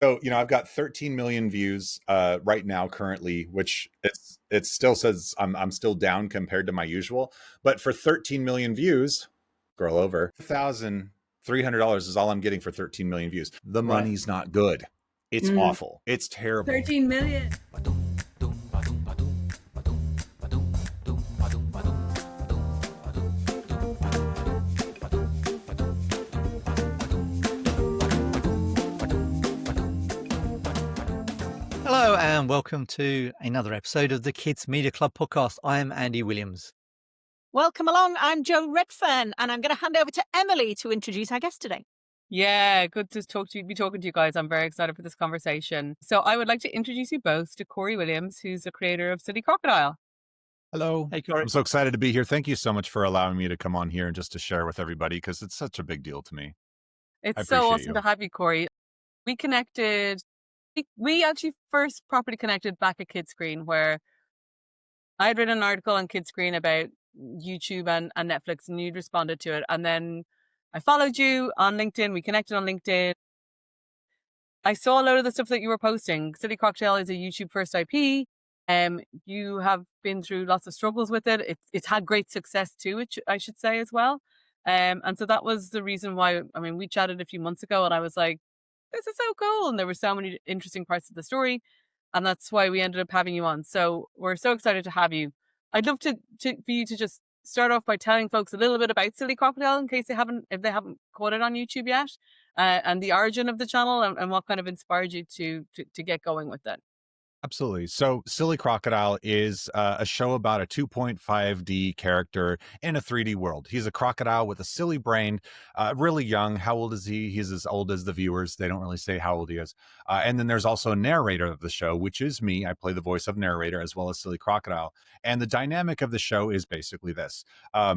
So, I've got 13 million views right now currently, which it still says I'm still down compared to my usual. But for 13 million views, scroll over, $1,300 is all I'm getting for 13 million views. The Right. money's not good. It's awful. It's terrible. 13 million. Hello and welcome to another episode of the Kids Media Club podcast. I am Andy Williams. Welcome along. I'm Jo Redfern, and I'm going to hand over to Emily to introduce our guest today. Yeah, good to be talking to you guys. I'm very excited for this conversation. So I would like to introduce you both to Cory Williams, who's the creator of Silly Crocodile. Hello. Hey, Cory. I'm so excited to be here. Thank you so much for allowing me to come on here and just to share with everybody because it's such a big deal to me. It's so awesome to have you, Cory. We connected. We actually first properly connected back at Kidscreen, where I had written an article on Kidscreen about YouTube and Netflix, and you'd responded to it. And then I followed you on LinkedIn. We connected on LinkedIn. I saw a lot of the stuff that you were posting. Silly Crocodile is a YouTube first IP. You have been through lots of struggles with it. It's had great success too, I should say as well. And so that was the reason why, we chatted a few months ago and I was like, this is so cool. And there were so many interesting parts of the story. And that's why we ended up having you on. So we're so excited to have you. I'd love for you to just start off by telling folks a little bit about Silly Crocodile in case if they haven't caught it on YouTube yet, and the origin of the channel and what kind of inspired you to get going with it. Absolutely. So Silly Crocodile is a show about a 2.5D character in a 3D world. He's a crocodile with a silly brain, really young. How old is he? He's as old as the viewers. They don't really say how old he is. And then there's also a narrator of the show, which is me. I play the voice of narrator as well as Silly Crocodile. And the dynamic of the show is basically this.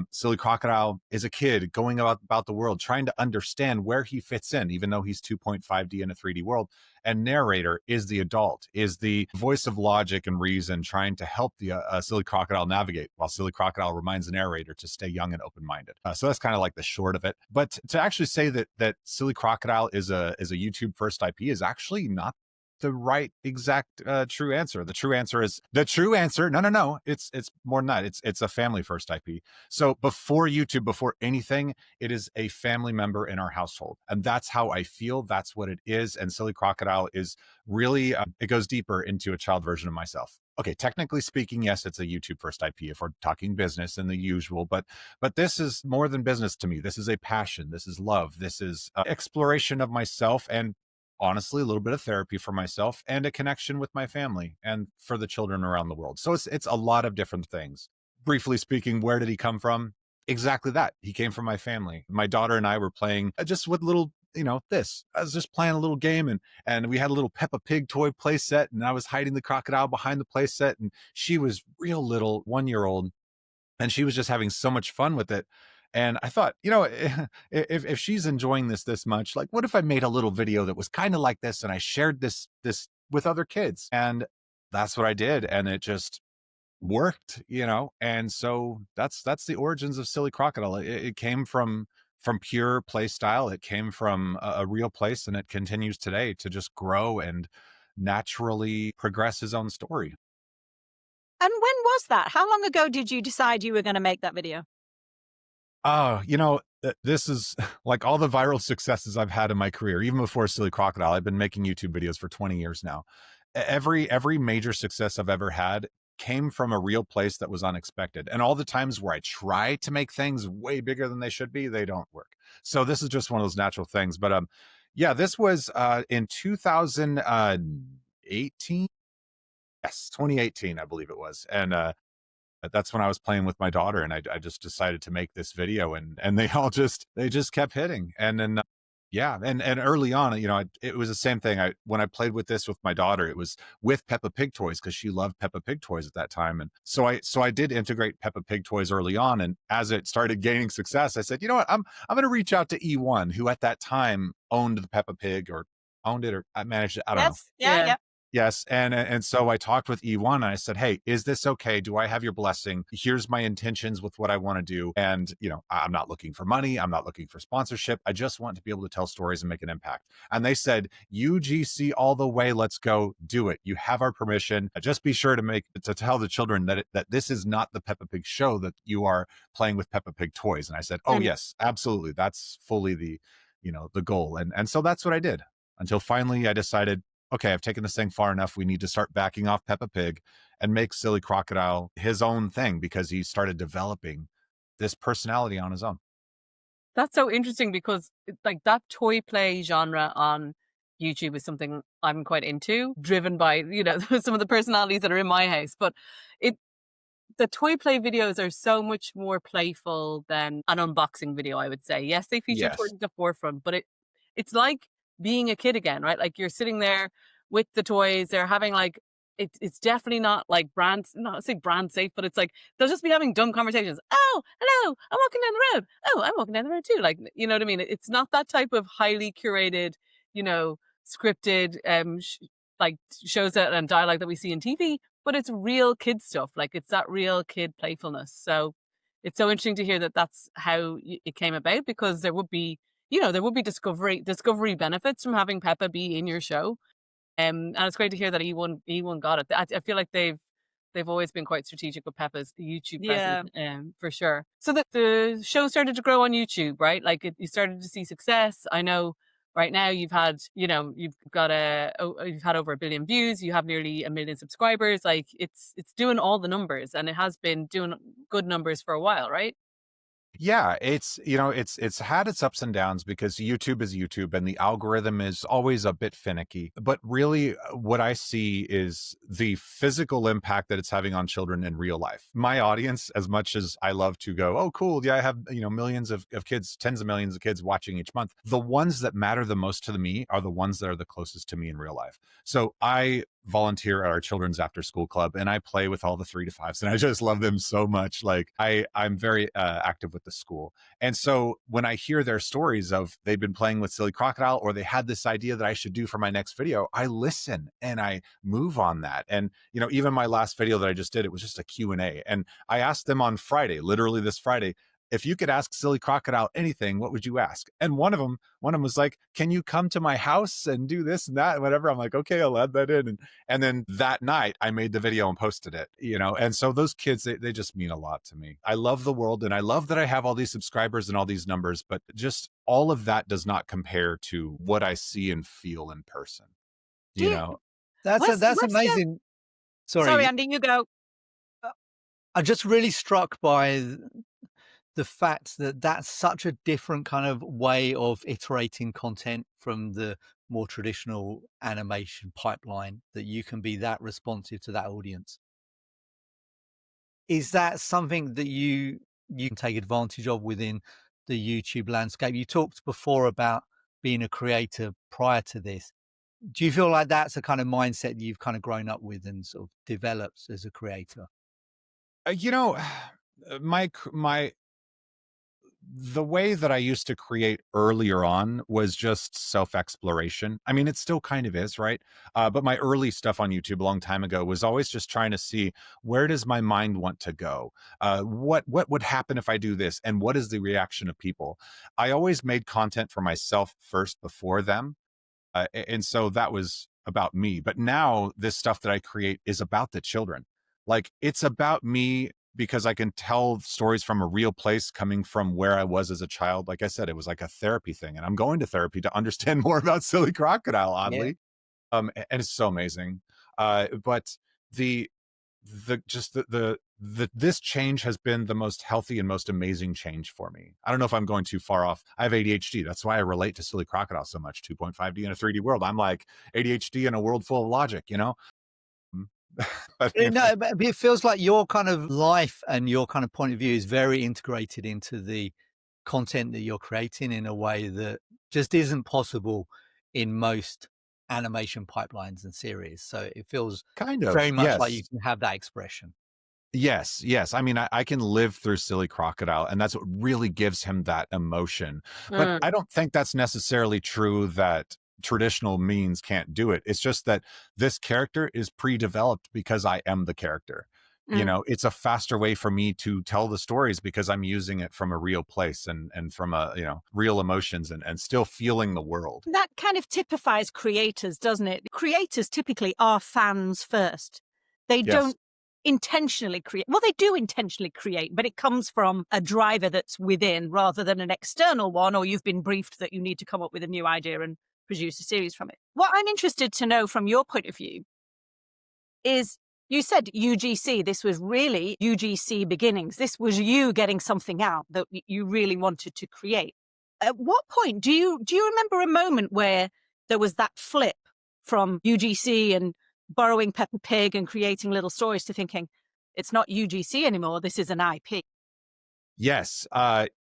Silly Crocodile is a kid going about the world, trying to understand where he fits in, even though he's 2.5D in a 3D world. And narrator is the adult, is the voice of logic and reason, trying to help the Silly Crocodile navigate, while Silly Crocodile reminds the narrator to stay young and open-minded. So that's kind of like the short of it. But to actually say that Silly Crocodile is a YouTube first IP is actually not the right exact true answer. The true answer. No. It's more than that. It's a family first IP. So before YouTube, before anything, it is a family member in our household, and that's how I feel. That's what it is. And Silly Crocodile is really it goes deeper into a child version of myself. Okay, technically speaking, yes, it's a YouTube first IP if we're talking business and the usual, but this is more than business to me. This is a passion. This is love. This is exploration of myself, and honestly, a little bit of therapy for myself and a connection with my family and for the children around the world. So it's a lot of different things. Briefly speaking, where did he come from? Exactly that. He came from my family. My daughter and I were playing just with little, this. I was just playing a little game and we had a little Peppa Pig toy play set, and I was hiding the crocodile behind the play set, and she was real little, 1-year-old, and she was just having so much fun with it. And I thought, if she's enjoying this much, like, what if I made a little video that was kind of like this and I shared this with other kids? And that's what I did. And it just worked, And so that's the origins of Silly Crocodile. It came from pure play style. It came from a real place, and it continues today to just grow and naturally progress his own story. And when was that? How long ago did you decide you were going to make that video? Oh, this is like all the viral successes I've had in my career. Even before Silly Crocodile, I've been making YouTube videos for 20 years now. Every major success I've ever had came from a real place that was unexpected. And all the times where I try to make things way bigger than they should be, they don't work. So this is just one of those natural things. But yeah, this was in 2018. Yes, 2018, I believe it was. And that's when I was playing with my daughter, and I just decided to make this video, and they just kept hitting. And then and early on, it was the same thing. When I played with this with my daughter, it was with Peppa Pig toys, because she loved Peppa Pig toys at that time. And so I did integrate Peppa Pig toys early on, and as it started gaining success, I said, you know what, I'm going to reach out to E1, who at that time owned the Peppa Pig, or owned it, or I managed it. I don't know. Yeah. Yes, and so I talked with E1 and I said, "Hey, is this okay? Do I have your blessing? Here's my intentions with what I want to do. And, I'm not looking for money. I'm not looking for sponsorship. I just want to be able to tell stories and make an impact." And they said, "UGC all the way. Let's go do it. You have our permission. Just be sure to tell the children that this is not the Peppa Pig show, that you are playing with Peppa Pig toys." And I said, "Oh, Mm. yes, absolutely. That's fully the goal." And so that's what I did, until finally I decided, okay, I've taken this thing far enough. We need to start backing off Peppa Pig and make Silly Crocodile his own thing, because he started developing this personality on his own. That's so interesting because like that toy play genre on YouTube is something I'm quite into, driven by, some of the personalities that are in my house. But it the toy play videos are so much more playful than an unboxing video, I would say. Yes, they feature Yes. towards the forefront, but it's like being a kid again, right? Like you're sitting there with the toys, they're having like it's definitely not like not say brand safe, but it's like they'll just be having dumb conversations. Oh, hello, I'm walking down the road. Oh, I'm walking down the road too. Like, you know what I mean? It's not that type of highly curated, scripted like shows that and dialogue that we see in TV, but it's real kid stuff. Like it's that real kid playfulness. So it's so interesting to hear that that's how it came about, because there would be, there would be discovery benefits from having Peppa be in your show. And it's great to hear that E1 got it. I feel like they've always been quite strategic with Peppa's YouTube presence, Yeah. for sure. So the show started to grow on YouTube, right? Like you started to see success. I know right now you've had over 1 billion views. You have nearly 1 million subscribers. Like it's doing all the numbers, and it has been doing good numbers for a while, right? Yeah, it's had its ups and downs, because YouTube is YouTube and the algorithm is always a bit finicky. But really, what I see is the physical impact that it's having on children in real life. My audience, as much as I love to go, "Oh, cool, yeah, I have millions of kids, tens of millions of kids watching each month," the ones that matter the most to me are the ones that are the closest to me in real life. So I volunteer at our children's after school club, and I play with all the 3 to 5s, and I just love them so much. Like I'm very active with the school. And so when I hear their stories of they've been playing with Silly Crocodile, or they had this idea that I should do for my next video, I listen and I move on that. And even my last video that I just did, it was just a Q&A, and I asked them on Friday, literally this Friday, if you could ask Silly Crocodile anything, what would you ask? And one of them was like, "Can you come to my house and do this and that, and whatever?" I'm like, "Okay, I'll add that in." And then that night I made the video and posted it, And so those kids, they just mean a lot to me. I love the world, and I love that I have all these subscribers and all these numbers, but just all of that does not compare to what I see and feel in person, Do you you, know? That's what's your amazing. sorry, Sorry, Andy, you go. I'm just really struck by the fact that that's such a different kind of way of iterating content from the more traditional animation pipeline, that you can be that responsive to that audience. Is that something that you can take advantage of within the YouTube landscape? You talked before about being a creator prior to this. Do you feel like that's a kind of mindset that you've kind of grown up with and sort of developed as a creator? Uh, you know, my the way that I used to create earlier on was just self-exploration. I mean, it still kind of is, right? But my early stuff on YouTube a long time ago was always just trying to see, where does my mind want to go? What would happen if I do this? And what is the reaction of people? I always made content for myself first before them. And so that was about me. But now this stuff that I create is about the children. Like, it's about me, because I can tell stories from a real place, coming from where I was as a child. Like I said, it was like a therapy thing. And I'm going to therapy to understand more about Silly Crocodile, Yeah. oddly. And it's so amazing. But the this change has been the most healthy and most amazing change for me. I don't know if I'm going too far off. I have ADHD. That's why I relate to Silly Crocodile so much. 2.5D in a 3D world. I'm like ADHD in a world full of logic. Mm. But anyway. No, but it feels like your kind of life and your kind of point of view is very integrated into the content that you're creating in a way that just isn't possible in most animation pipelines and series. So it feels Kind very of, much like you yes. can have that expression. Yes. I mean, I can live through Silly Crocodile, and that's what really gives him that emotion. But Mm. I don't think that's necessarily true that traditional means can't do it. It's just that this character is pre-developed because I am the character. You Mm. know, it's a faster way for me to tell the stories because I'm using it from a real place and from a, you know, real emotions and still feeling the world. That kind of typifies creators, doesn't it? Creators typically are fans first. They Yes. don't intentionally create. Well, they do intentionally create, but it comes from a driver that's within rather than an external one, or you've been briefed that you need to come up with a new idea and produce a series from it. What I'm interested to know from your point of view is, you said UGC, this was really UGC beginnings. This was you getting something out that you really wanted to create. At what point do you remember a moment where there was that flip from UGC and borrowing Peppa Pig and creating little stories to thinking it's not UGC anymore, this is an IP? Yes.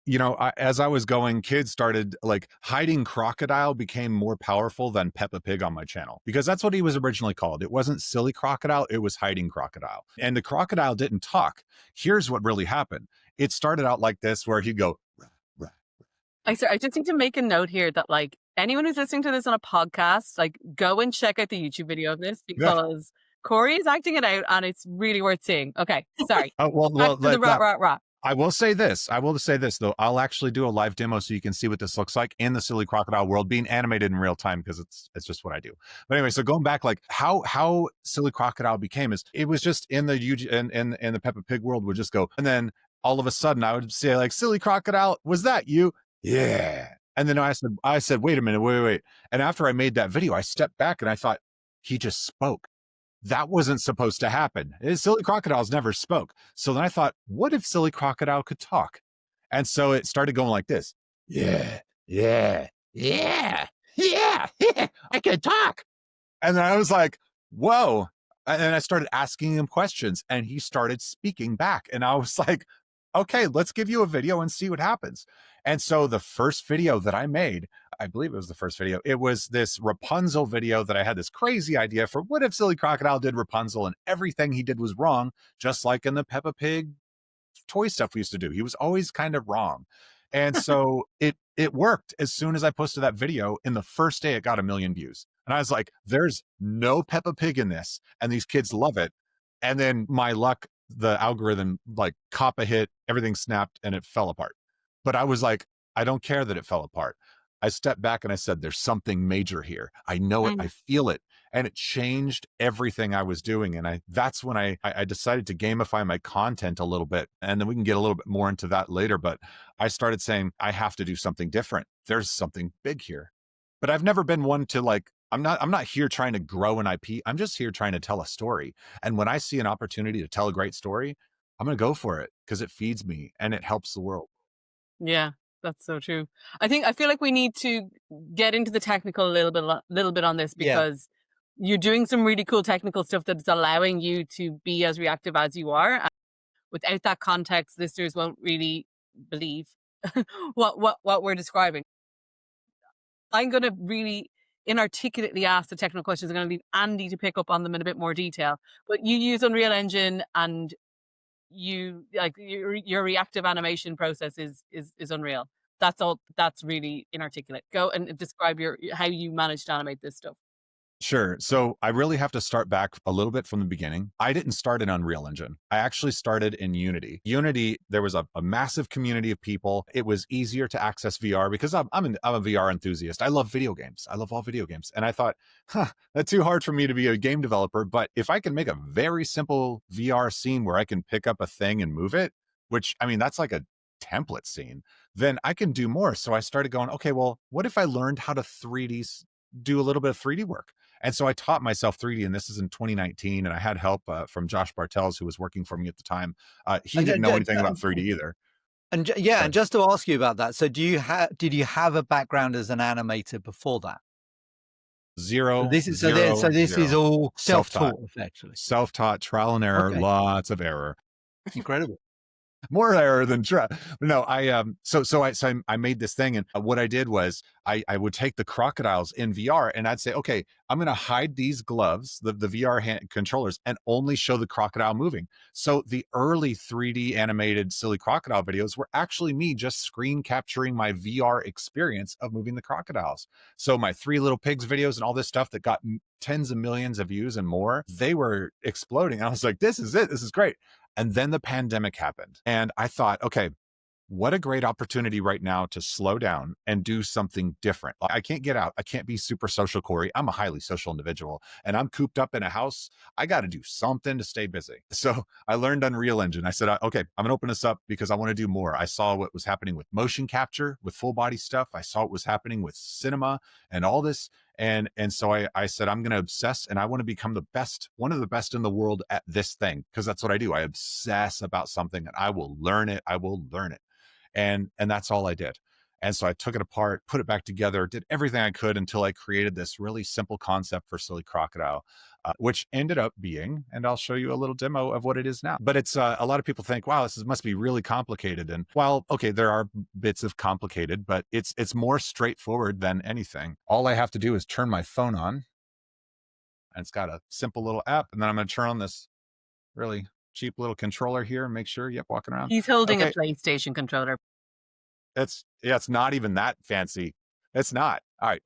You know, as I was going, kids started like hiding crocodile became more powerful than Peppa Pig on my channel because that's what he was originally called. It wasn't Silly Crocodile, it was hiding crocodile. And the crocodile didn't talk. Here's what really happened. It started out like this, where he'd go, "Rah, rah." I just need to make a note here that, like, anyone who's listening to this on a podcast, like, go and check out the YouTube video of this Yeah. because Cory is acting it out and it's really worth seeing. Okay, sorry. Oh, Back to the rah. I will say this. I will say this though. I'll actually do a live demo so you can see what this looks like in the Silly Crocodile world, being animated in real time because it's just what I do. But anyway, so going back, like how Silly Crocodile became is it was just in the UG in the Peppa Pig world would just go, and then all of a sudden I would say like, Silly Crocodile, was that you? Yeah. And then I said, wait a minute, wait. And after I made that video, I stepped back and I thought, he just spoke. That wasn't supposed to happen. Silly Crocodiles never spoke. So then I thought, what if Silly Crocodile could talk? And so it started going like this. Yeah, yeah, yeah, yeah, I can talk. And then I was like, whoa. And then I started asking him questions and he started speaking back. And I was like, okay, let's give you a video and see what happens. And so the first video that I made, I believe it was the first video, it was this Rapunzel video that I had this crazy idea for. What if Silly Crocodile did Rapunzel and everything he did was wrong, just like in the Peppa Pig toy stuff we used to do? He was always kind of wrong. And so it worked. As soon as I posted that video, in the first day, it got 1 million views. And I was like, there's no Peppa Pig in this. And these kids love it. And then my luck, the algorithm like caught a hit, everything snapped and it fell apart. But I was like, I don't care that it fell apart. I stepped back and I said, there's something major here. I know it. I feel it. And it changed everything I was doing. And that's when I decided to gamify my content a little bit. And then we can get a little bit more into that later. But I started saying, I have to do something different. There's something big here. But I've never been one to like, I'm not here trying to grow an IP. I'm just here trying to tell a story. And when I see an opportunity to tell a great story, I'm going to go for it because it feeds me and it helps the world. Yeah, that's so true. I feel like we need to get into the technical a little bit on this because you're doing some really cool technical stuff that's allowing you to be as reactive as you are. And without that context, listeners won't really believe what we're describing. I'm going to really inarticulately ask the technical questions. I'm going to leave Andy to pick up on them in a bit more detail. But you use Unreal Engine and you like your reactive animation process is unreal. That's all. That's really inarticulate. Go and describe how you managed to animate this stuff. Sure. So I really have to start back a little bit from the beginning. I didn't start in Unreal Engine. I actually started in Unity. Unity, there was a massive community of people. It was easier to access VR because I'm a VR enthusiast. I love video games. I love all video games. And I thought, that's too hard for me to be a game developer. But if I can make a very simple VR scene where I can pick up a thing and move it, which, I mean, that's like a template scene, then I can do more. So I started going, okay, well, what if I learned how to do a little bit of 3D work? And so I taught myself 3D, and this is in 2019. And I had help from Josh Bartels, who was working for me at the time. He didn't know anything about 3D either. And and just to ask you about that, so did you have a background as an animator before that? Zero. So this is all self-taught, effectively. Self-taught, trial and error, lots of error. Incredible. more error than try. No, I made this thing, and what I did was I would take the crocodiles in VR, and I'd say, okay, I'm going to hide these gloves, the VR controllers, and only show the crocodile moving. So the early 3D animated Silly Crocodile videos were actually me just screen capturing my VR experience of moving the crocodiles. So my Three Little Pigs videos and all this stuff that got tens of millions of views and more, they were exploding. I was like, this is it. This is great. And then the pandemic happened. And I thought, okay, what a great opportunity right now to slow down and do something different. I can't get out. I can't be super social, Cory. I'm a highly social individual and I'm cooped up in a house. I got to do something to stay busy. So I learned Unreal Engine. I said, okay, I'm going to open this up because I want to do more. I saw what was happening with motion capture, with full body stuff. I saw what was happening with cinema and all this. And so I said, I'm going to obsess and I want to become the best, one of the best in the world at this thing. Because that's what I do. I obsess about something and I will learn it. I will learn it. And that's all I did. And so I took it apart, put it back together, did everything I could until I created this really simple concept for Silly Crocodile, which ended up being, and I'll show you a little demo of what it is now. But it's a lot of people think, wow, must be really complicated. And while, okay, there are bits of complicated, but it's more straightforward than anything. All I have to do is turn my phone on, and it's got a simple little app. And then I'm going to turn on this really cheap little controller here and make sure, yep, walking around. He's holding a PlayStation controller. It's not even that fancy. It's not. All right.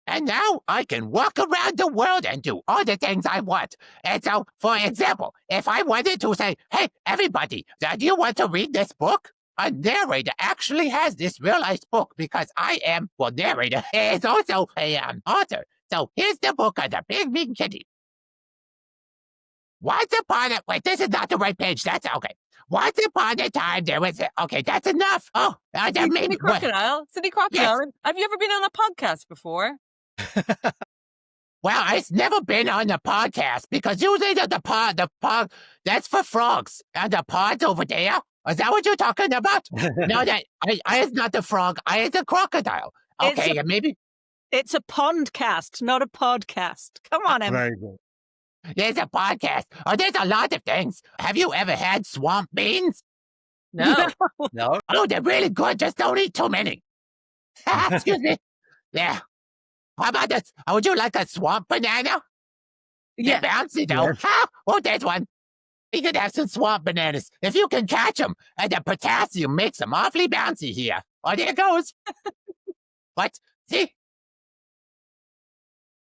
And now I can walk around the world and do all the things I want. And so, for example, if I wanted to say, hey, everybody, do you want to read this book? A narrator actually has this real-life book because I am, well, narrator is also a author. So here's the book of the Big Mean Kitty. Once upon a, wait, this is not the right page. That's okay. Once upon a time, there was okay, that's enough. Oh, Silly Crocodile. Silly Crocodile. Yes. Have you ever been on a podcast before? Well, I've never been on a podcast because usually the pod, that's for frogs. And the pod's over there. Is that what you're talking about? No, I is not the frog. I is a crocodile. Okay, maybe. It's a pondcast, not a podcast. Come on, Em. Very good. There's a podcast. Oh, there's a lot of things. Have you ever had swamp beans? No. No. Oh, they're really good. Just don't eat too many. Excuse me. Yeah. How about this? Would you like a swamp banana? Yeah. They're bouncy, though. Yes. Oh, there's one. You could have some swamp bananas. If you can catch them, and the potassium makes them awfully bouncy here. Oh, there it goes. What? See?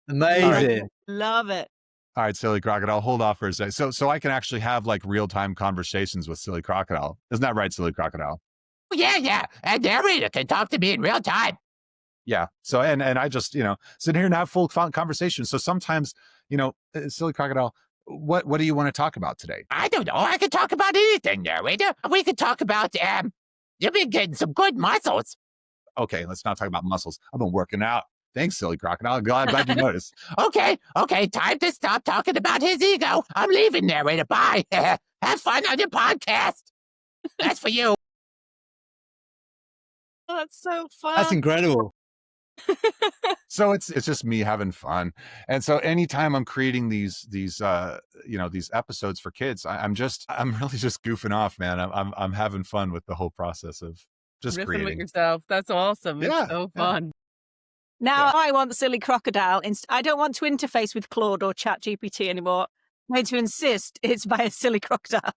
Amazing. Love it. All right, Silly Crocodile, hold off for a second. So I can actually have like real-time conversations with Silly Crocodile. Isn't that right, Silly Crocodile? Yeah. And narrator can talk to me in real time. Yeah. So, and I just, sit here and have full conversations. So sometimes, Silly Crocodile, what do you want to talk about today? I don't know. I could talk about anything, narrator. We could talk about, you've been getting some good muscles. Okay, let's not talk about muscles. I've been working out. Thanks, Silly Crocodile. Glad you noticed. Okay. Time to stop talking about his ego. I'm leaving, narrator. Bye. Have fun on your podcast. That's for you. Oh, that's so fun. That's incredible. So it's just me having fun. And so anytime I'm creating these episodes for kids, I'm really just goofing off, man. I'm having fun with the whole process of just Riffing creating with yourself. That's awesome. Yeah, It's so yeah. fun. Now I want Silly Crocodile. I don't want to interface with Claude or ChatGPT anymore. I'm going to insist it's via Silly Crocodile.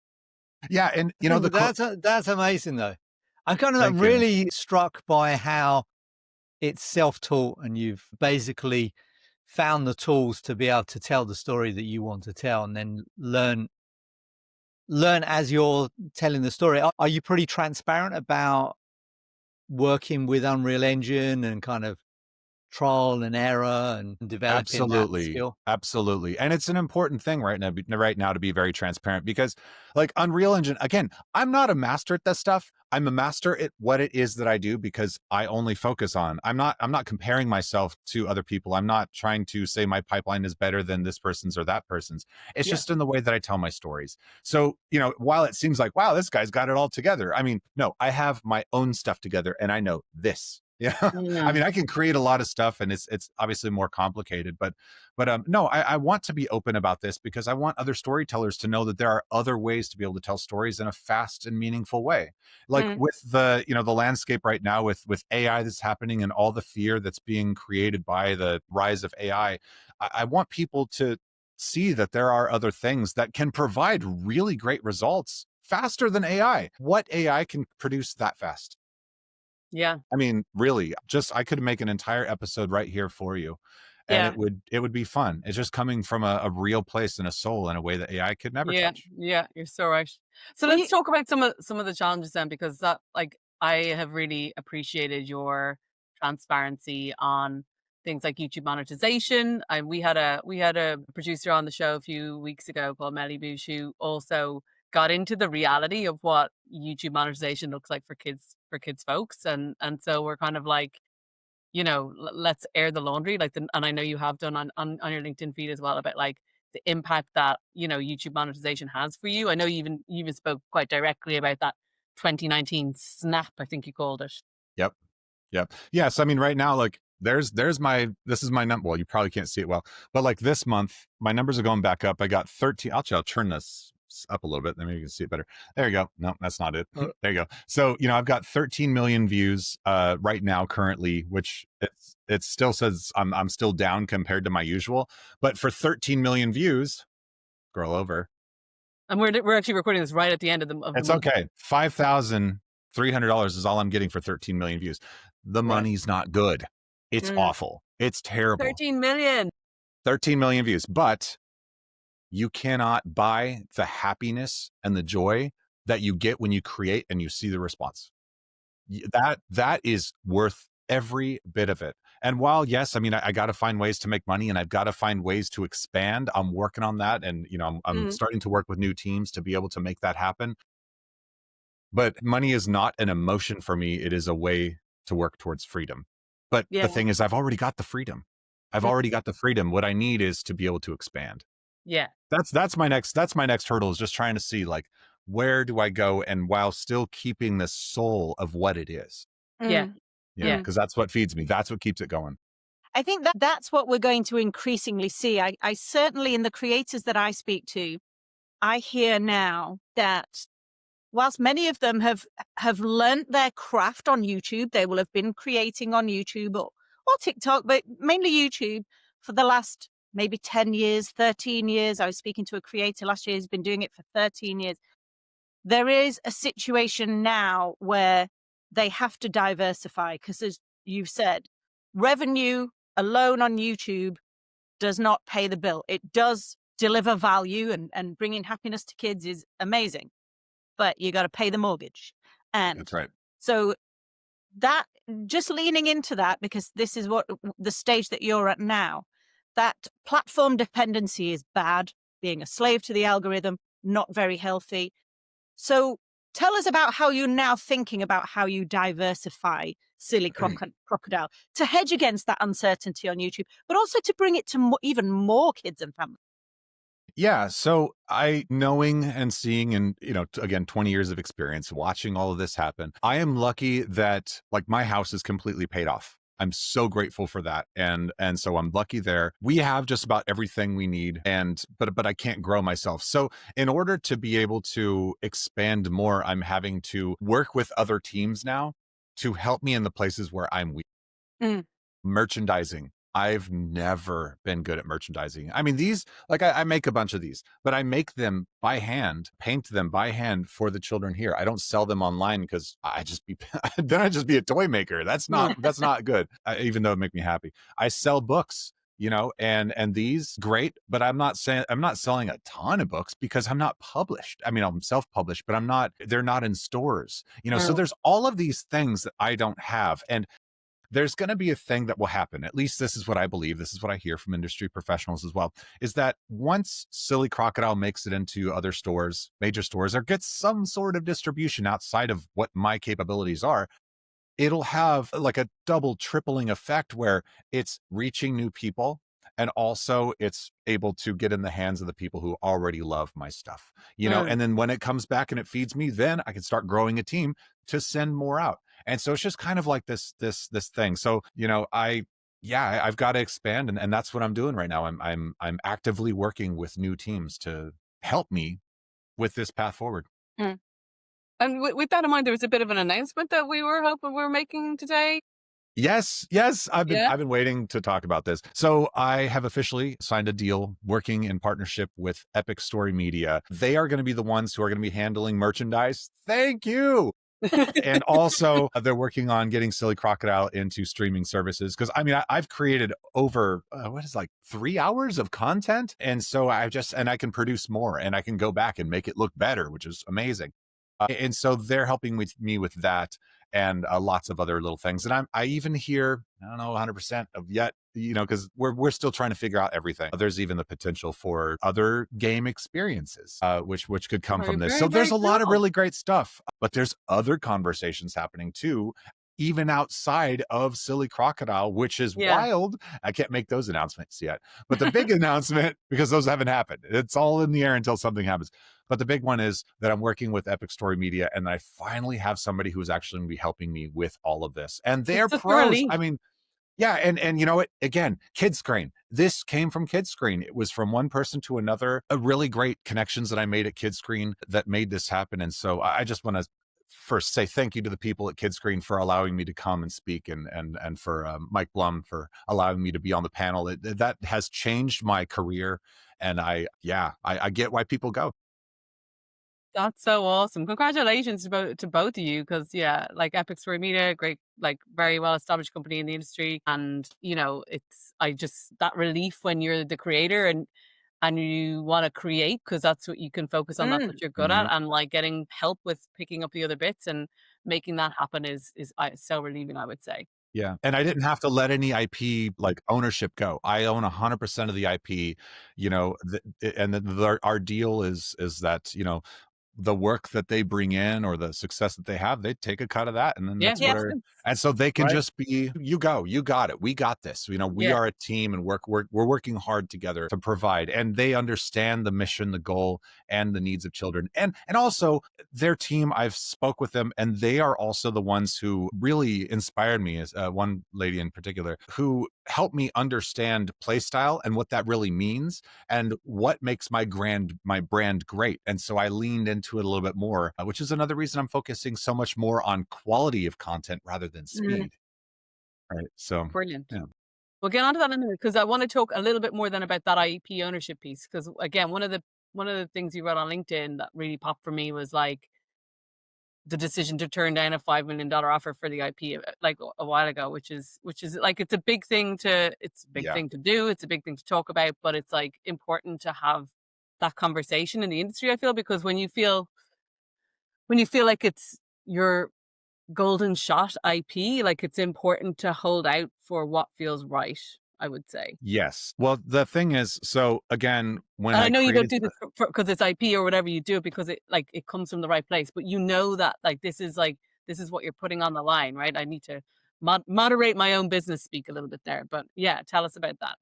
Yeah, and That's amazing, though. I'm kind Thank of you. really struck by how it's self-taught and you've basically found the tools to be able to tell the story that you want to tell and then learn as you're telling the story. Are you pretty transparent about working with Unreal Engine and kind of trial and error and developing that skill? Absolutely. And it's an important thing right now to be very transparent because like Unreal Engine, again, I'm not a master at this stuff. I'm a master at what it is that I do because I only focus on, I'm not comparing myself to other people. I'm not trying to say my pipeline is better than this person's or that person's. It's just in the way that I tell my stories. So, while it seems like, wow, this guy's got it all together. I mean, no, I have my own stuff together and I know this Yeah. I Yeah. mean, I can create a lot of stuff and it's obviously more complicated, but no, I want to be open about this because I want other storytellers to know that there are other ways to be able to tell stories in a fast and meaningful way. Like Mm. with the landscape right now with AI that's happening and all the fear that's being created by the rise of AI, I want people to see that there are other things that can provide really great results faster than AI. What AI can produce that fast? Yeah. I mean, really, just I could make an entire episode right here for you, and Yeah. it would be fun. It's just coming from a real place and a soul in a way that AI could never Yeah. touch. Yeah. You're so right. So Well, let's you, talk about some of the challenges then, because that like I have really appreciated your transparency on things like YouTube monetization. And we had a producer on the show a few weeks ago called Melly Boosh, who also got into the reality of what YouTube monetization looks like for kids folks. And so we're kind of like, let's air the laundry, like, and I know you have done on your LinkedIn feed as well about like the impact that, YouTube monetization has for you. I know you even spoke quite directly about that 2019 snap, I think you called it. Yep. Yep. Yes. I mean, right now, like there's my this is my number. Well, you probably can't see it well, but like this month, my numbers are going back up. I got 13. I'll turn this up a little bit. Then maybe you can see it better. There you go. No, that's not it. There you go. So, I've got 13 million views right now currently, which it still says I'm still down compared to my usual. But for 13 million views, scroll over. And we're actually recording this right at the end of the It's month. okay. $5,300 is all I'm getting for 13 million views. The Right. money's not good. It's Mm. awful. It's terrible. 13 million. 13 million views, but you cannot buy the happiness and the joy that you get when you create and you see the response. That is worth every bit of it. And while yes, I mean I got to find ways to make money and I've got to find ways to expand. I'm working on that, and I'm Mm. starting to work with new teams to be able to make that happen. But money is not an emotion for me. It is a way to work towards freedom. But the Yeah. thing is, I've already got the freedom. I've Mm. already got the freedom. What I need is to be able to expand. Yeah. That's my next hurdle, is just trying to see like where do I go, and while still keeping the soul of what it is. Yeah. Yeah. Because that's what feeds me. That's what keeps it going. I think that's what we're going to increasingly see. I certainly, in the creators that I speak to, I hear now that whilst many of them have learnt their craft on YouTube, they will have been creating on YouTube or TikTok, but mainly YouTube for the last maybe 10 years, 13 years. I was speaking to a creator last year who's been doing it for 13 years. There is a situation now where they have to diversify because, as you've said, revenue alone on YouTube does not pay the bill. It does deliver value, and bringing happiness to kids is amazing, but you got to pay the mortgage. And That's right. so that, just leaning into that, because this is what the stage that you're at now, that platform dependency is bad, being a slave to the algorithm, not very healthy. So tell us about how you're now thinking about how you diversify Silly Crocodile to hedge against that uncertainty on YouTube, but also to bring it to even more kids and families. Yeah. So I knowing and seeing, and again, 20 years of experience watching all of this happen. I am lucky that like my house is completely paid off. I'm so grateful for that. And so I'm lucky there. We have just about everything we need, but I can't grow myself. So in order to be able to expand more, I'm having to work with other teams now to help me in the places where I'm weak. Mm. Merchandising. I've never been good at merchandising. I mean, these, like, I make a bunch of these, but I make them by hand, paint them by hand for the children here. I don't sell them online because then I just be a toy maker. That's not good. Even though it make me happy. I sell books, and these great, but I'm not selling a ton of books because I'm not published. I mean, I'm self-published, but they're not in stores, so there's all of these things that I don't have. And there's going to be a thing that will happen. At least this is what I believe. This is what I hear from industry professionals as well, is that once Silly Crocodile makes it into other stores, major stores, or gets some sort of distribution outside of what my capabilities are, it'll have like a double tripling effect where it's reaching new people. And also it's able to get in the hands of the people who already love my stuff, and then when it comes back and it feeds me, then I can start growing a team. to send more out. And so it's just kind of like this thing. So, I've got to expand, and that's what I'm doing right now. I'm actively working with new teams to help me with this path forward. Mm. And with that in mind, there was a bit of an announcement that we were hoping we were making today. Yes, yes. I've been Yeah. I've been waiting to talk about this. So I have officially signed a deal working in partnership with Epic Story Media. They are going to be the ones who are going to be handling merchandise. Thank you. And also, they're working on getting Silly Crocodile into streaming services. Because I've created over 3 hours of content, and so I can produce more, and I can go back and make it look better, which is amazing. And so they're helping with me with that, and lots of other little things. And I even hear, I don't know 100% of yet, because we're still trying to figure out everything. There's even the potential for other game experiences, which could come from this. Very, So there's very a lot of cool. really great stuff, but there's other conversations happening too, even outside of Silly Crocodile, which is wild. I can't make those announcements yet, but the big announcement, because those haven't happened, it's all in the air until something happens. But the big one is that I'm working with Epic Story Media, and I finally have somebody who's actually going to be helping me with all of this. And they're pros. I mean, yeah, and you know what? Again, Kidscreen. This came from Kidscreen. It was from one person to another. A really great connections that I made at Kidscreen that made this happen. And so I just want to first say thank you to the people at Kidscreen for allowing me to come and speak, and for Mike Blum for allowing me to be on the panel. That has changed my career, and I get why people go. That's so awesome. Congratulations to both of you, because like Epic Story Media, great, like very well established company in the industry. And it's that relief when you're the creator and you want to create, because that's what you can focus on, that's what you're good at, and like getting help with picking up the other bits and making that happen is so relieving, I would say. Yeah. And I didn't have to let any IP like ownership go. I own 100% of the IP, our deal is that, the work that they bring in or the success that they have, they take a cut of that. And then that's and so they can just be, you got it. We got this. We are a team, and we're working hard together to provide. And they understand the mission, the goal, and the needs of children. And also their team, I've spoke with them, and they are also the ones who really inspired me, as one lady in particular, who helped me understand play style and what that really means and what makes my brand great. And so I leaned into it a little bit more, which is another reason I'm focusing so much more on quality of content rather than speed. Right. So Brilliant. yeah. We'll get onto that in a minute, because I want to talk a little bit more then about that IP ownership piece. Because again, one of the things you wrote on LinkedIn that really popped for me was like the decision to turn down a $5 million offer for the IP like a while ago, which is like, it's a big thing to do. It's a big thing to talk about, but it's like important to have that conversation in the industry, I feel, because when you feel like it's your golden shot IP, like it's important to hold out for what feels right, I would say. Yes. Well, the thing is, so again, when I know you don't do this because it's IP or whatever, you do it because it comes from the right place, but that like this is what you're putting on the line, right? I need to moderate my own business speak a little bit there, but yeah, tell us about that.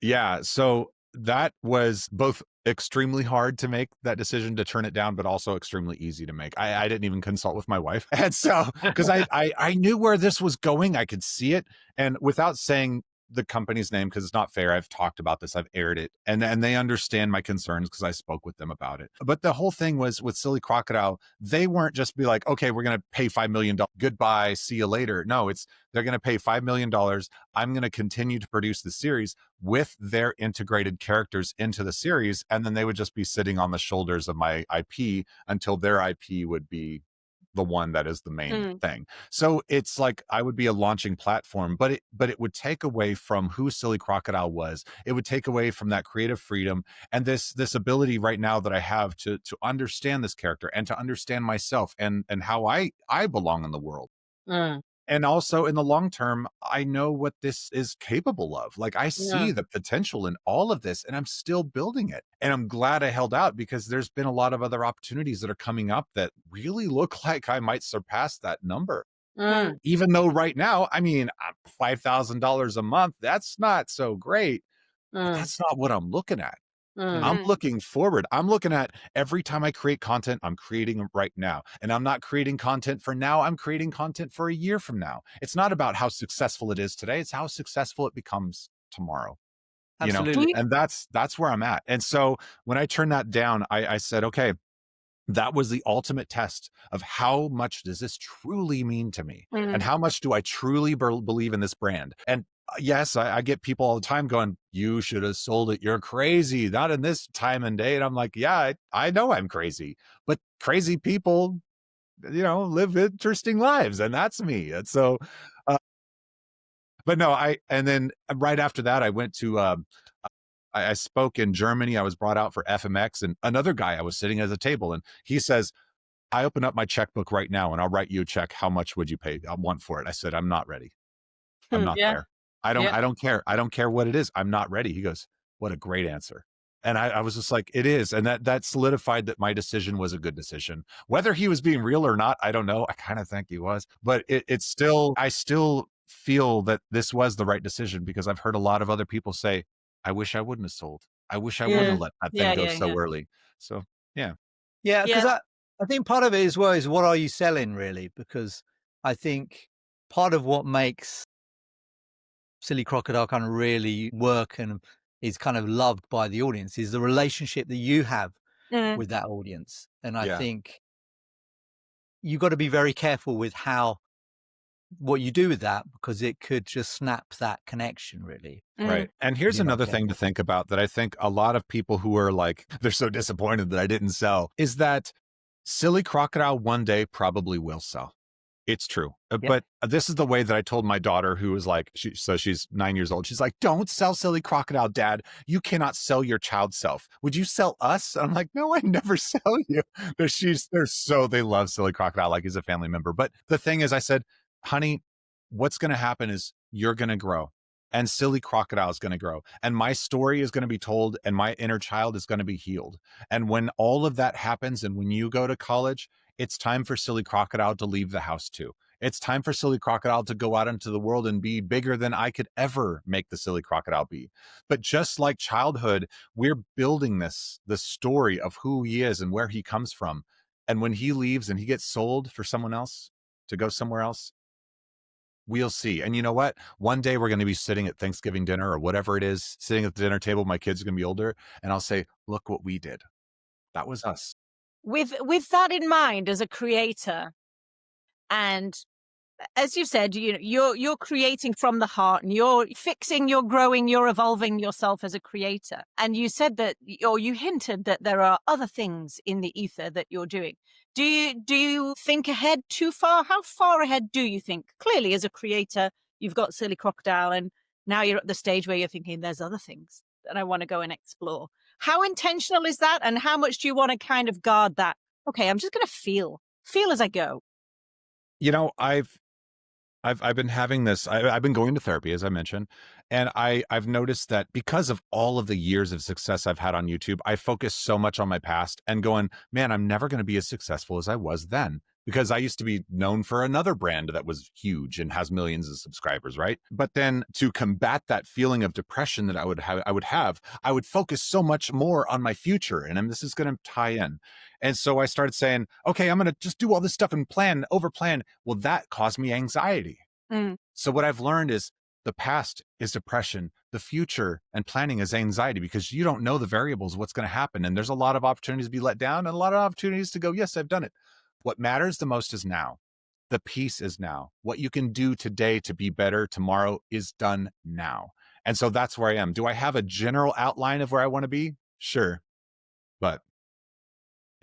Yeah. So that was both extremely hard to make that decision to turn it down, but also extremely easy to make. I didn't even consult with my wife. And so, because I knew where this was going, I could see it. And without saying the company's name, because it's not fair, I've talked about this, I've aired it, and they understand my concerns because I spoke with them about it. But the whole thing was with Silly Crocodile, they weren't just be like, okay, we're going to pay $5 million, goodbye, see you later. No, they're going to pay $5 million. I'm going to continue to produce the series with their integrated characters into the series, and then they would just be sitting on the shoulders of my IP until their IP would be the one that is the main thing. So it's like I would be a launching platform, but it would take away from who Silly Crocodile was. It would take away from that creative freedom and this ability right now that I have to understand this character and to understand myself and how I belong in the world. And also in the long term, I know what this is capable of. Like I see the potential in all of this, and I'm still building it. And I'm glad I held out, because there's been a lot of other opportunities that are coming up that really look like I might surpass that number. Even though right now, $5,000 a month, that's not so great. But that's not what I'm looking at. I'm Mm. looking forward. I'm looking at every time I create content, I'm creating it right now. And I'm not creating content for now, I'm creating content for a year from now. It's not about how successful it is today, it's how successful it becomes tomorrow. You know, Absolutely. and that's where I'm at. And so when I turned that down, I said, okay, that was the ultimate test of how much does this truly mean to me, and how much do I truly believe in this brand. And yes, I get people all the time going, you should have sold it, you're crazy, not in this time and day. And I'm like, yeah, I know I'm crazy, but crazy people, live interesting lives, and that's me. And so but no, and then right after that I went to I spoke in Germany. I was brought out for FMX, and another guy, I was sitting at the table, and he says, I open up my checkbook right now and I'll write you a check. How much would you pay? I want for it. I said, I'm not ready. I'm not Yeah. there. I don't, Yeah. I don't care. I don't care what it is. I'm not ready. He goes, what a great answer. And I was just like, it is. And that solidified that my decision was a good decision. Whether he was being real or not, I don't know. I kind of think he was, but it's still, I still feel that this was the right decision, because I've heard a lot of other people say, I wish I wouldn't have sold. I wish I wouldn't Yeah. have let that thing Yeah, go yeah, so yeah. early. So yeah. Yeah, because Yeah. I think part of it as well is, what are you selling really? Because I think part of what makes Silly Crocodile kind of really work and is kind of loved by the audience is the relationship that you have Mm. with that audience. And I Yeah. think you got to be very careful with what you do with that, because it could just snap that connection really. Right. And If here's you're not another thing to careful. think about that I think a lot of people who are like, they're so disappointed that I didn't sell, is that Silly Crocodile one day probably will sell. It's true. Yep. But this is the way that I told my daughter, who was like, so she's 9 years old. She's like, don't sell Silly Crocodile, Dad. You cannot sell your child self. Would you sell us? I'm like, no, I never sell you. They love Silly Crocodile like he's a family member. But the thing is, I said, honey, what's going to happen is you're going to grow, and Silly Crocodile is going to grow, and my story is going to be told, and my inner child is going to be healed. And when all of that happens, and when you go to college, it's time for Silly Crocodile to leave the house too. It's time for Silly Crocodile to go out into the world and be bigger than I could ever make the Silly Crocodile be. But just like childhood, we're building the story of who he is and where he comes from. And when he leaves and he gets sold for someone else to go somewhere else, we'll see. And you know what? One day we're going to be sitting at Thanksgiving dinner or whatever it is, sitting at the dinner table. My kids are going to be older, and I'll say, look what we did. That was us. With that in mind, as a creator, and as you said, you're creating from the heart, and you're fixing, you're growing, you're evolving yourself as a creator. And you said that, or you hinted that there are other things in the ether that you're doing. Do you think ahead too far? How far ahead do you think? Clearly, as a creator, you've got Silly Crocodile, and now you're at the stage where you're thinking, there's other things that I want to go and explore. How intentional is that, and how much do you want to kind of guard that? Okay, I'm just going to feel as I go. I've been having this. I've been going to therapy, as I mentioned, and I've noticed that because of all of the years of success I've had on YouTube, I focus so much on my past and going, man, I'm never going to be as successful as I was then, because I used to be known for another brand that was huge and has millions of subscribers, right? But then to combat that feeling of depression that I would focus so much more on my future, and this is going to tie in. And so I started saying, okay, I'm going to just do all this stuff and over plan. Well, that caused me anxiety. So what I've learned is the past is depression, the future and planning is anxiety, because you don't know the variables, what's going to happen. And there's a lot of opportunities to be let down and a lot of opportunities to go, yes, I've done it. What matters the most is now. The peace is now. What you can do today to be better tomorrow is done now. And so that's where I am. Do I have a general outline of where I want to be? Sure. But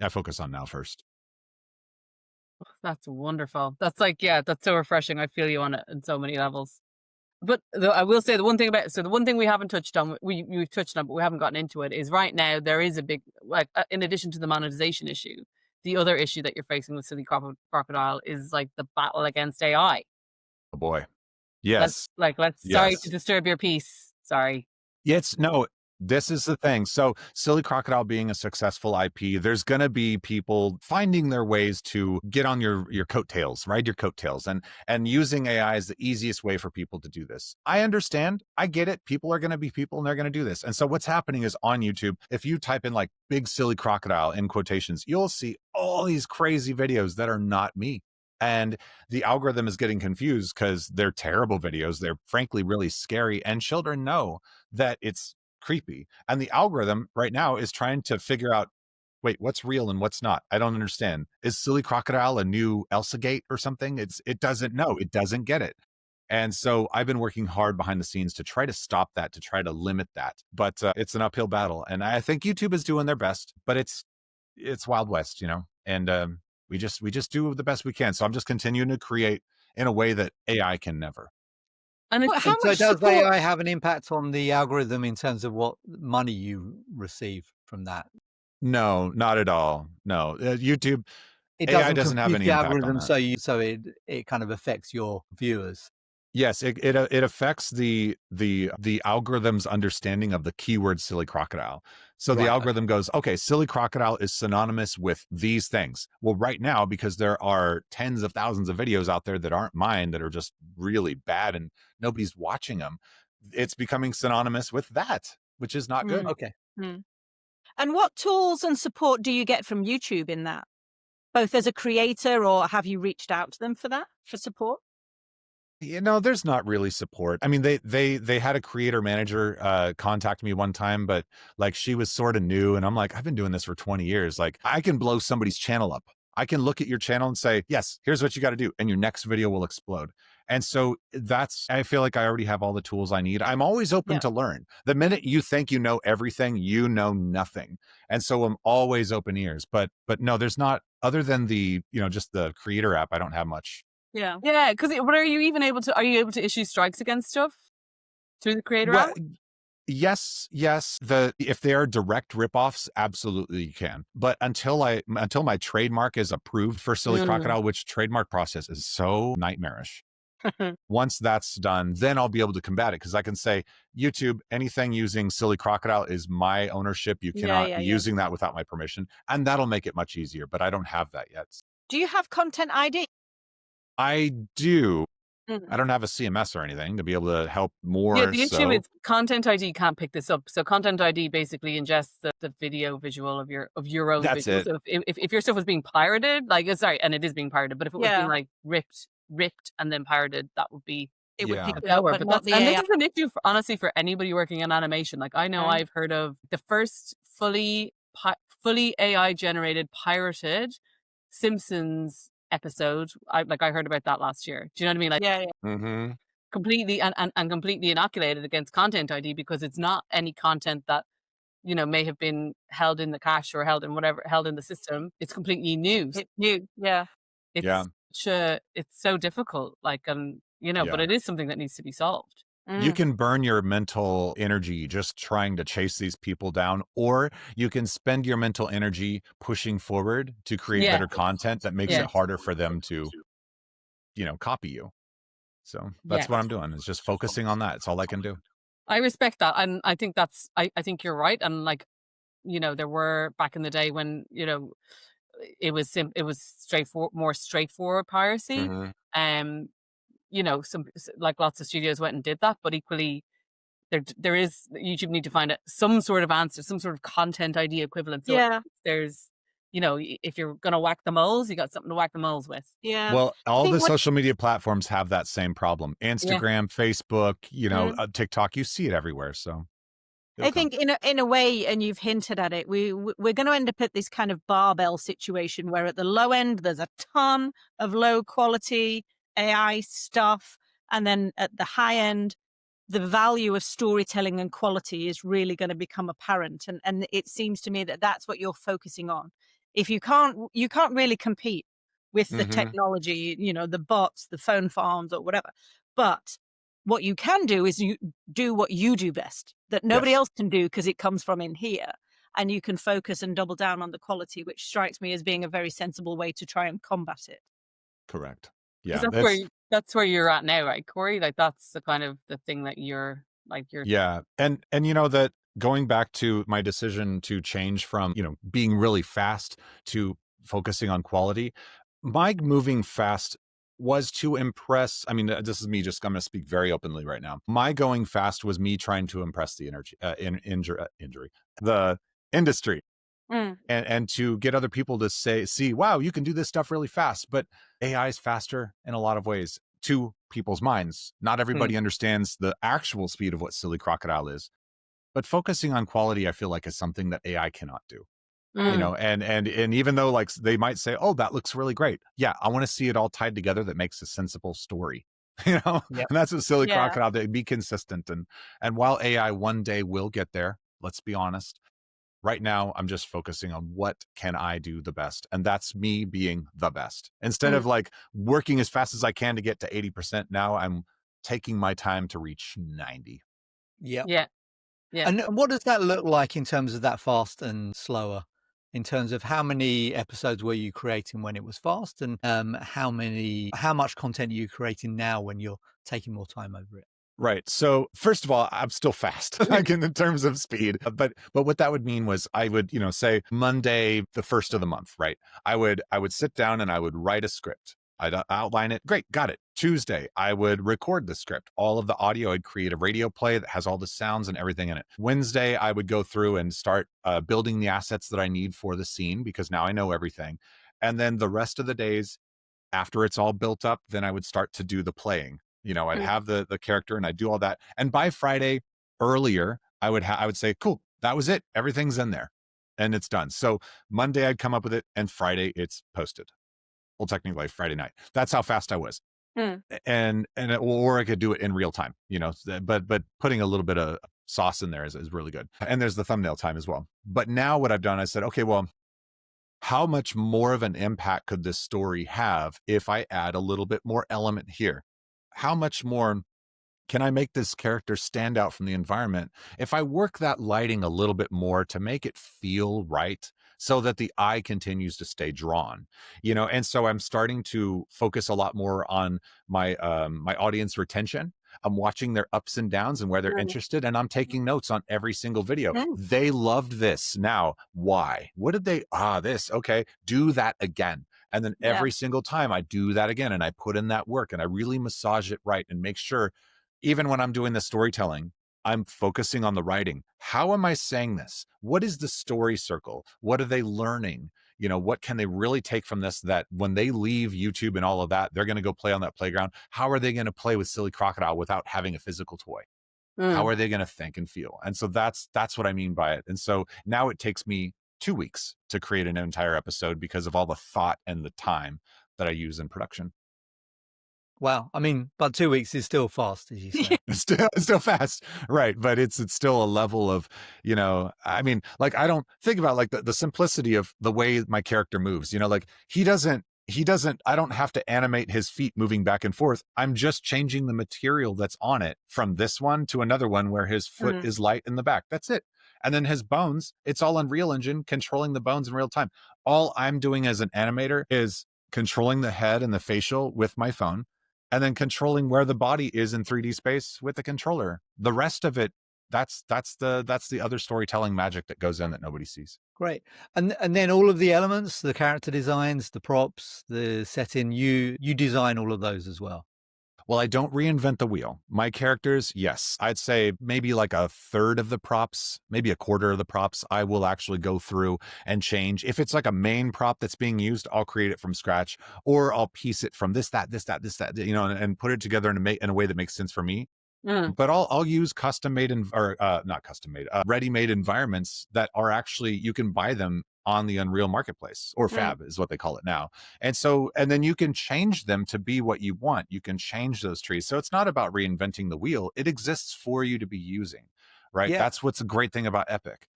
I focus on now first. That's wonderful. That's that's so refreshing. I feel you on it in so many levels. But I will say the one thing we haven't touched on, we've touched on, but we haven't gotten into it, is right now there is a big, in addition to the monetization issue, the other issue that you're facing with Silly Crocodile is like the battle against AI. Oh boy. Let's Yes. sorry to Yes. disturb your peace. Sorry. Yes. No, This is the thing. So Silly Crocodile being a successful IP, there's going to be people finding their ways to get on your coattails, ride your coattails, and using AI is the easiest way for people to do this. I understand. I get it. People are going to be people and they're going to do this. And so what's happening is on YouTube, if you type in like big Silly Crocodile in quotations, you'll see all these crazy videos that are not me. And the algorithm is getting confused because they're terrible videos. They're frankly really scary. And children know that it's creepy. And the algorithm right now is trying to figure out, wait, what's real and what's not? I don't understand. Is Silly Crocodile a new Elsa Gate or something? It doesn't know. It doesn't get it. And so I've been working hard behind the scenes to try to stop that, to try to limit that. But it's an uphill battle. And I think YouTube is doing their best, but it's Wild West, you know? And we just do the best we can. So I'm just continuing to create in a way that AI can never. And it's, How So much does support? AI have an impact on the algorithm in terms of what money you receive from that? No, not at all. No, YouTube It AI doesn't doesn't have confuse any the impact on algorithm, that. so it kind of affects your viewers. Yes, it affects the algorithm's understanding of the keyword Silly Crocodile. So the Right. algorithm goes, okay, Silly Crocodile is synonymous with these things. Well, right now, because there are tens of thousands of videos out there that aren't mine, that are just really bad and nobody's watching them, it's becoming synonymous with that, which is not good. Okay. And what tools and support do you get from YouTube in that? Both as a creator, or have you reached out to them for that, for support? You know, there's not really support. I mean, they had a creator manager contact me one time, but like she was sort of new, and I'm like, I've been doing this for 20 years. Like, I can blow somebody's channel up. I can look at your channel and say, yes, here's what you got to do, and your next video will explode. And so I feel like I already have all the tools I need. I'm always open Yeah. to learn. The minute you think you know everything, you know nothing. And so I'm always open ears. But no, there's not, other than just the creator app, I don't have much. Yeah. yeah, because but are you able to issue strikes against stuff through the creator Well, app? yes. If they are direct ripoffs, absolutely you can. But until my trademark is approved for Silly Mm. Crocodile, which trademark process is so nightmarish. Once that's done, then I'll be able to combat it, because I can say, YouTube, anything using Silly Crocodile is my ownership. You cannot Yeah. be using that without my permission, and that'll make it much easier. But I don't have that yet. Do you have content ID? I do. Mhm. I don't have a CMS or anything to be able to help Yeah, more. the issue is Content ID can't pick this up. So Content ID basically ingests the video visual of your own That's visual. it. So if your stuff was being pirated, like sorry, and it is being pirated, but if it was Yeah. being like ripped and then pirated, that would be It would Yeah. pick a it up, power. but But not that's the and AI. this is an issue for, honestly, for anybody working in animation. Like I know Okay. I've heard of the first fully AI generated pirated Simpsons episode. I heard about that last year. Do you know what I mean? Like Yeah. Mm-hmm. completely and completely inoculated against Content ID, because it's not any content that may have been held in the cache or held in the system. It's completely new. It's new. Yeah. It's Yeah. it's so difficult, like but Yeah. it is something that needs to be solved. You Mm. can burn your mental energy just trying to chase these people down, or you can spend your mental energy pushing forward to create Yeah. better content that makes Yeah. it harder for them to, copy you. So that's Yes. what I'm doing, is just focusing on that. It's all I can do. I respect that, and I think I think you're right. And like there were back in the day when it was more straightforward piracy. Mhm. Um, like lots of studios went and did that, but equally there is YouTube need to find some sort of answer, some sort of Content ID equivalent. So Yeah. there's if you're gonna whack the moles, you got something to whack the moles with. Yeah. Well, all think the what- social media platforms have that same problem. Instagram, Facebook, TikTok, you see it everywhere. So I think in a way, and you've hinted at it, we're going to end up at this kind of barbell situation where at the low end there's a ton of low quality AI stuff, and then at the high end, the value of storytelling and quality is really going to become apparent. And it seems to me that that's what you're focusing on. If you can't really compete with the Mhm. technology, the bots, the phone farms, or whatever. But what you can do is you do what you do best, that nobody Yes. else can do because it comes from in here. And you can focus and double down on the quality, which strikes me as being a very sensible way to try and combat it. Correct. 'Cause Yeah. that's where you're at now, right, Cory? Like that's the kind of the thing that you're Yeah. And you know that going back to my decision to change from, being really fast to focusing on quality, my moving fast was to impress. I mean, this is me just, I'm going to speak very openly right now. My going fast was me trying to impress the injury, the industry, Mm. and to get other people to see, wow, you can do this stuff really fast. But AI is faster in a lot of ways to people's minds. Not Mm. everybody understands the actual speed of what Silly Crocodile is. But focusing on quality, I feel like, is something that AI cannot do. Mm. And even though, like, they might say, oh, that looks really great, yeah, I want to see it all tied together that makes a sensible story. Yep. And that's what Silly Yeah. Crocodile did. Be consistent. And while AI one day will get there, let's be honest, right now I'm just focusing on what can I do the best, and that's me being the best. Instead Mm. of like working as fast as I can to get to 80%, now I'm taking my time to reach 90. Yep. Yeah. Yeah. And what does that look like in terms of that fast and slower? In terms of how many episodes were you creating when it was fast, and how much content are you creating now when you're taking more time over it? Right. So first of all, I'm still fast, like in terms of speed. But what that would mean was I would, say Monday, the first of the month, right? I would sit down and I would write a script. I'd outline it. Great, got it. Tuesday, I would record the script, all of the audio. I'd create a radio play that has all the sounds and everything in it. Wednesday, I would go through and start building the assets that I need for the scene, because now I know everything. And then the rest of the days, after it's all built up, then I would start to do the playing. I'd Mm. have the character and I'd do all that. And by Friday earlier, I would say, cool, that was it. Everything's in there and it's done. So Monday I'd come up with it, and Friday it's posted. Well, technically Friday night. That's how fast I was. Mm. Or I could do it in real time, but putting a little bit of sauce in there is really good. And there's the thumbnail time as well. But now what I've done, I said, okay, well, how much more of an impact could this story have if I add a little bit more element here? How much more can I make this character stand out from the environment if I work that lighting a little bit more to make it feel right, so that the eye continues to stay drawn? And so I'm starting to focus a lot more on my audience retention. I'm watching their ups and downs and where they're Mm. interested, and I'm taking notes on every single video. Mm. They loved this. Now, why? What did they? This. Okay, do that again. And then Yeah. every single time I do that again, and I put in that work and I really massage it right and make sure, even when I'm doing the storytelling, I'm focusing on the writing. How am I saying this? What is the story circle? What are they learning? What can they really take from this, that when they leave YouTube and all of that, they're going to go play on that playground? How are they going to play with Silly Crocodile without having a physical toy? How Mm. are they going to think and feel? And so that's what I mean by it. And so now it takes me 2 weeks to create an entire episode because of all the thought and the time that I use in production. Wow. I mean, but 2 weeks is still fast, as you say. It's still fast, right? But it's still a level of, I mean, like, I don't think about like the simplicity of the way my character moves. Like he doesn't. I don't have to animate his feet moving back and forth. I'm just changing the material that's on it from this one to another one where his foot Mm. is light in the back. That's it. And then his bones, it's all Unreal Engine controlling the bones in real time. All I'm doing as an animator is controlling the head and the facial with my phone, and then controlling where the body is in 3D space with the controller. The rest of it, that's the other storytelling magic that goes in that nobody sees. Great. And then all of the elements, the character designs, the props, the setting, you design all of those as well. Well, I don't reinvent the wheel. My characters, yes, I'd say maybe like a third of the props, maybe a quarter of the props, I will actually go through and change. If it's like a main prop that's being used, I'll create it from scratch, or I'll piece it from this, that, this, that, this, that, and put it together in a way that makes sense for me. Mm. But I'll use custom made or not custom made, ready made environments that are actually, you can buy them on the Unreal Marketplace, or Mm. Fab is what they call it now. And then you can change them to be what you want. You can change those trees. So it's not about reinventing the wheel. It exists for you to be using, right? Yeah, That's what's a great thing about Epic.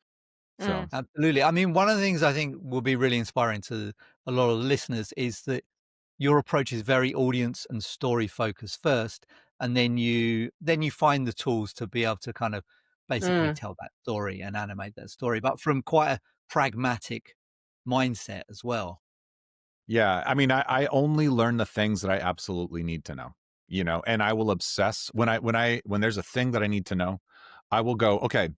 So Mm. absolutely. I mean, one of the things I think will be really inspiring to a lot of the listeners is that your approach is very audience and story focused first, and then you find the tools to be able to kind of basically Mm. tell that story and animate that story, but from quite a pragmatic mindset as well. yeah, I mean, I only learn the things that I absolutely need to know, and I will obsess when there's a thing that I need to know, I will go, okay,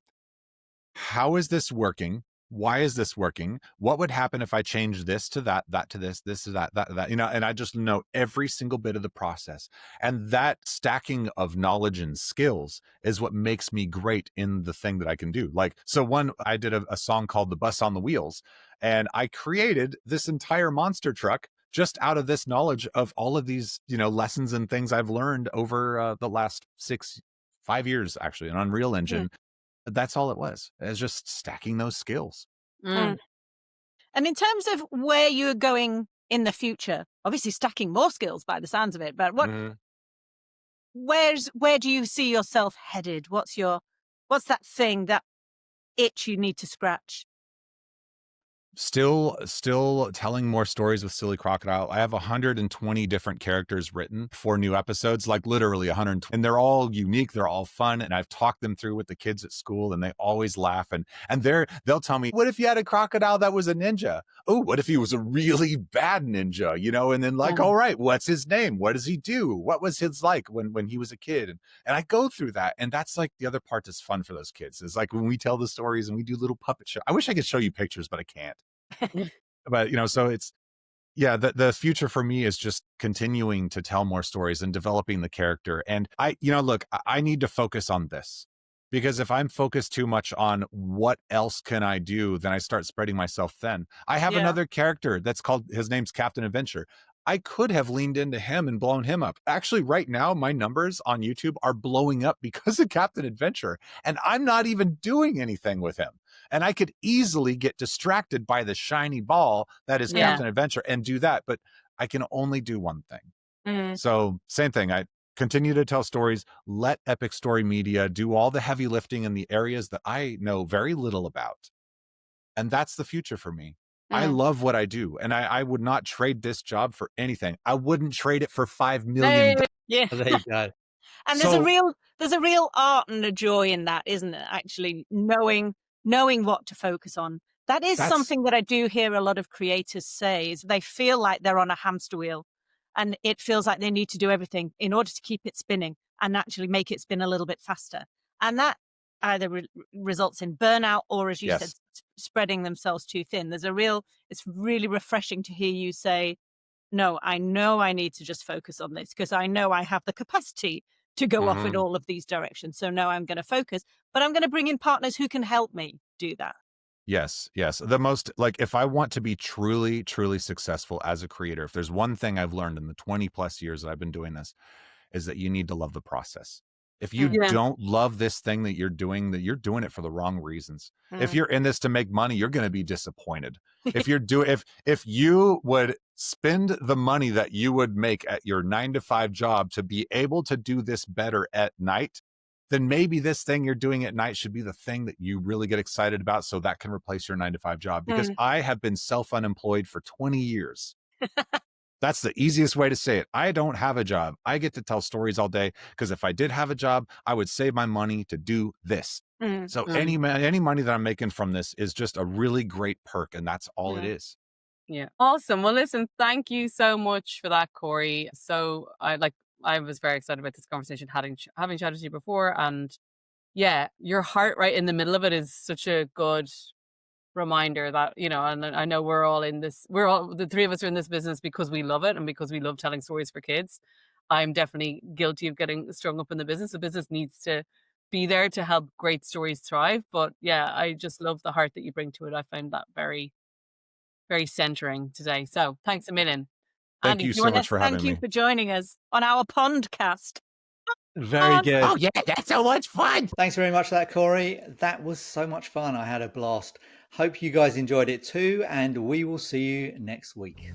how is this working? Why is this working? What would happen if I change this to that, that to this to that, that to that, and I just know every single bit of the process. And that stacking of knowledge and skills is what makes me great in the thing that I can do. Like, so I did a song called The Bus on the Wheels, and I created this entire monster truck just out of this knowledge of all of these, lessons and things I've learned over the last 5 years, actually, an Unreal Engine. That's all it was. It's just stacking those skills. And in terms of where you're going in the future, obviously stacking more skills by the sounds of it, but where do you see yourself headed? What's that thing, that itch you need to scratch? Still telling more stories with Silly Crocodile. I have 120 different characters written for new episodes, like literally 120. And they're all unique. They're all fun. And I've talked them through with the kids at school, and they always laugh. And they'll tell me, what if you had a crocodile that was a ninja? Oh, what if he was a really bad ninja? And then all right, what's his name? What does he do? What was his like when he was a kid? And I go through that. And that's like the other part that's fun for those kids, is like when we tell the stories and we do little puppet show. I wish I could show you pictures, but I can't. But so it's, the future for me is just continuing to tell more stories and developing the character. And look, I need to focus on this, because if I'm focused too much on what else can I do, then I start spreading myself thin. I have another character that's his name's Captain Adventure. I could have leaned into him and blown him up. Actually, right now, my numbers on YouTube are blowing up because of Captain Adventure, and I'm not even doing anything with him. And I could easily get distracted by the shiny ball that is Captain Adventure and do that, but I can only do one thing. So same thing. I continue to tell stories, let Epic Story Media do all the heavy lifting in the areas that I know very little about. And that's the future for me. I love what I do, and I would not trade this job for anything. I wouldn't trade it for 5 million. Yeah. There you go. And there's a real art and a joy in that, isn't it? Actually knowing what to focus on. That's something that I do hear a lot of creators say, is they feel like they're on a hamster wheel, and it feels like they need to do everything in order to keep it spinning and actually make it spin a little bit faster. And that either results in burnout or, as you said, spreading themselves too thin. It's really refreshing to hear you say, no, I know I need to just focus on this, because I know I have the capacity to go off in all of these directions. So no, I'm going to focus, but I'm going to bring in partners who can help me do that. Yes. The most, if I want to be truly, truly successful as a creator, if there's one thing I've learned in the 20 plus years that I've been doing this, is that you need to love the process. If you don't love this thing that you're doing it for the wrong reasons. If you're in this to make money, you're going to be disappointed. If you would spend the money that you would make at your 9-to-5 job to be able to do this better at night, then maybe this thing you're doing at night should be the thing that you really get excited about, so that can replace your 9-to-5 job. Because I have been self-unemployed for 20 years. That's the easiest way to say it. I don't have a job. I get to tell stories all day, because if I did have a job, I would save my money to do this. So any money that I'm making from this is just a really great perk, and that's all it is. Yeah. Awesome. Well, listen, thank you so much for that, Cory. So I was very excited about this conversation, having chatted to you before. And your heart right in the middle of it is such a good reminder that, and I know the three of us are in this business because we love it and because we love telling stories for kids. I'm definitely guilty of getting strung up in the business. The business needs to be there to help great stories thrive. But I just love the heart that you bring to it. I found that very, very centering today. So thanks a million. Thank you so much for having me. Thank you for joining us on our Pondcast. Very good. Oh yeah, that's so much fun. Thanks very much for that, Cory. That was so much fun. I had a blast. Hope you guys enjoyed it too, and we will see you next week.